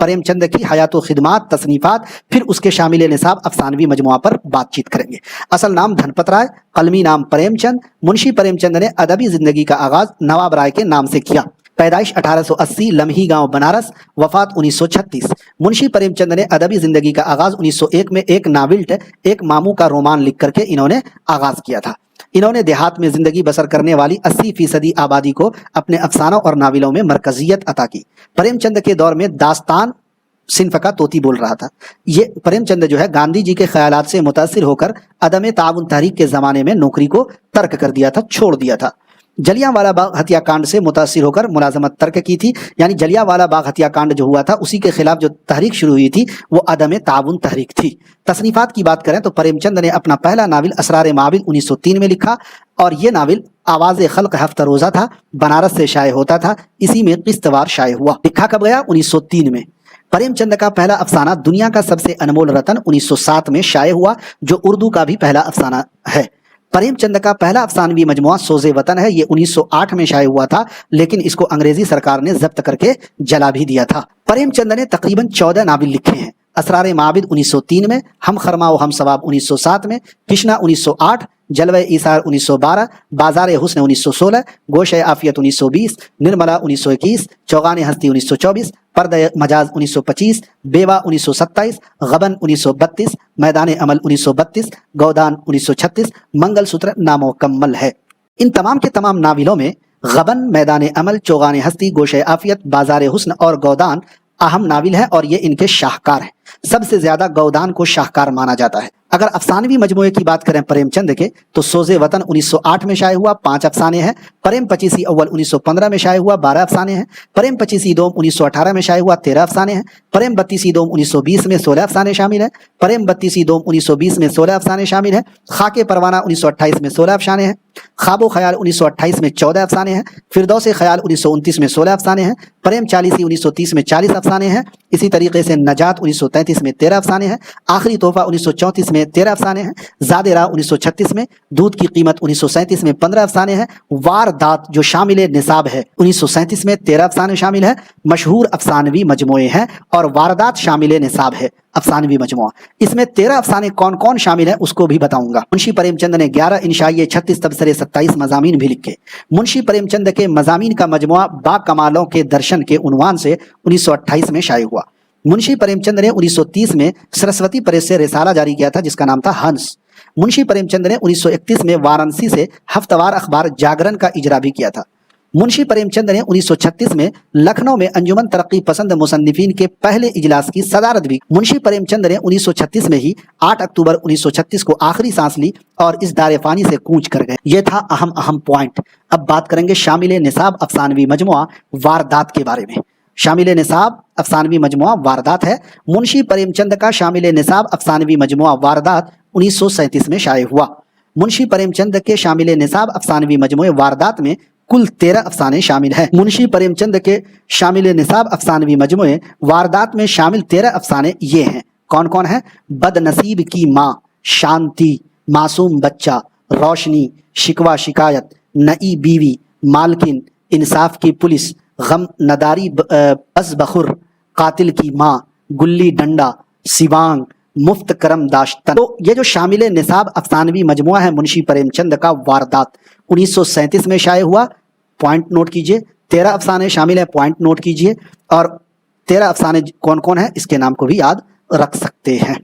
پریم چند کی حیات و خدمات، تصنیفات، پھر اس کے شامل نصاب افسانوی مجموعہ پر بات چیت کریں گے۔ اصل نام دھنپت رائے، قلمی نام پریم چند۔ منشی پریم چند نے ادبی زندگی کا آغاز نواب رائے کے نام سے کیا۔ پیدائش 1880، لمحی گاؤں بنارس، وفات 1936۔ منشی پریم چند نے ادبی زندگی کا آغاز 1901 میں ایک ناولٹ ایک ماموں کا رومان لکھ کر کے انہوں نے آغاز کیا تھا۔ انہوں نے دیہات میں زندگی بسر کرنے والی 80% آبادی کو اپنے افسانوں اور ناولوں میں مرکزیت عطا کی۔ پریم چند کے دور میں داستان صنف کا طوطی بول رہا تھا۔ یہ پریم چند جو ہے گاندھی جی کے خیالات سے متاثر ہو کر عدم تعاون تحریک کے زمانے میں نوکری کو ترک کر دیا تھا، چھوڑ دیا تھا۔ جلیانوالہ باغ ہتیا کانڈ سے متاثر ہو کر ملازمت ترک کی تھی، یعنی جلیانوالہ باغ ہتیا کانڈ جو ہوا تھا اسی کے خلاف جو تحریک شروع ہوئی تھی وہ عدم تعاون تحریک تھی۔ تصنیفات کی بات کریں تو پریم چند نے اپنا پہلا ناول اسرار معابد 1903 میں لکھا، اور یہ ناول آواز خلق ہفتہ روزہ تھا، بنارس سے شائع ہوتا تھا، اسی میں قسط وار شائع ہوا۔ لکھا کب گیا؟ 1903 میں۔ پریم چند کا پہلا افسانہ دنیا کا سب سے انمول رتن 1907 میں شائع ہوا، جو اردو کا بھی پہلا افسانہ ہے۔ پریم چند کا پہلا افسانوی مجموعہ سوز وطن ہے، یہ 1908 میں شائع ہوا تھا، لیکن اس کو انگریزی سرکار نے ضبط کر کے جلا بھی دیا تھا۔ پریم چند نے تقریباً 14 ناول لکھے ہیں۔ اسرار معابد 1903 میں، ہم خرما و ہم ثواب 1907 میں، کشنا 1908، جلوہ ایثار 1912، بازار حسن 1916، گوشہ عافیت 1920، نرملا 1921، چوغان ہستی 1924، پردہ مجاز 1925، بیوہ 1927، غبن 1932، میدان عمل 1932، گودان 1936، منگل سوتر نامکمل ہے۔ ان تمام کے تمام ناولوں میں غبن، میدان عمل، چوغان ہستی، گوشہ عافیت، بازار حسن اور گودان اہم ناول ہیں، اور یہ ان کے شاہکار ہیں۔ سب سے زیادہ گودان کو شاہکار مانا جاتا ہے۔ اگر افسانوی مجموعے کی بات کریں پریم چند کے تو سوز وطن 1908 میں شائع ہوا، 5 افسانے ہیں۔ پریم پچیسی اول 1915 میں شائع ہوا، 12 افسانے ہیں۔ پریم پچیسی دوم 1918 میں شائع ہوا، 13 افسانے ہیں۔ پریم بتیسی دوم 1920 میں 16 افسانے شامل ہیں۔ پریم بتیسی دوم 1920 میں 16 افسانے شامل ہیں۔ خاک پروانہ 1928 میں 16 افسانے ہیں۔ خواب و خیال 1928 میں 14 افسانے ہیں۔ فردوس خیال 1929 میں 16 افسانے ہیں۔ پریم چالیسی 1930 میں 40 افسانے ہیں۔ اسی طریقے سے نجات 1933 میں 13 افسانے ہیں۔ آخری تحفہ 1934 میں 13 افسانے ہیں۔ زاد راہ 1936 میں، دودھ کی قیمت 1937 میں 15 افسانے ہیں۔ واردات جو شامل نصاب ہے 1937 میں 13 افسانے شامل ہیں۔ مشہور افسانوی مجموعے ہیں اور واردات شامل نصاب ہے افسانوی مجموعہ۔ اس میں 13 افسانے کون کون شامل ہیں اس کو بھی بتاؤں گا۔ منشی پریم چند نے 11 انشائیے، 36 تبصرے، 27 مضامین بھی لکھے۔ منشی پریم چند کے مضامین کا مجموعہ با کمالوں کے درشن کے عنوان سے 1928 میں شائع ہوا۔ منشی پریم چند نے 1930 میں سرسوتی پریس سے رسالہ جاری کیا تھا جس کا نام تھا ہنس۔ منشی پریم چند نے 1931 میں وارانسی سے ہفتہ وار اخبار جاگرن کا اجرا بھی کیا تھا۔ منشی پریم چند نے 1936 میں لکھنؤ میں انجمن ترقی پسند مصنفین کے پہلے اجلاس کی صدارت بھی۔ منشی پریم چند نے 1936 میں ہی 8 اکتوبر 1936 کو آخری سانس لی اور اس دار فانی سے کوچ کر گئے۔ یہ تھا اہم پوائنٹ۔ اب بات کریں گے شامل نصاب افسانوی مجموعہ واردات کے بارے میں۔ شامل نصاب افسانوی مجموعہ واردات ہے۔ منشی پریم چند کا شامل نصاب افسانوی مجموعہ واردات 1937 میں شائع ہوا۔ منشی پریم چند کے شامل نصاب افسانوی مجموعے واردات میں کل 13 افسانے شامل ہیں۔ منشی پریم چند کے شامل نصاب افسانوی مجموعے واردات میں شامل 13 افسانے یہ ہیں۔ کون کون ہیں؟ بد نصیب کی ماں، شانتی، معصوم بچہ، روشنی، شکوہ شکایت، نئی بیوی، مالکن، انصاف کی پولیس، غم نداری بز بخور، قاتل کی ماں، گلی ڈنڈا، سیوانگ، مفت کرم داشتن۔ تو یہ جو شامل نصاب افسانوی مجموعہ ہے منشی پریم چند کا واردات 1937 میں شائع ہوا۔ پوائنٹ نوٹ کیجئے، 13 افسانے شامل ہیں، پوائنٹ نوٹ کیجئے، اور 13 افسانے کون کون ہیں اس کے نام کو بھی یاد رکھ سکتے ہیں۔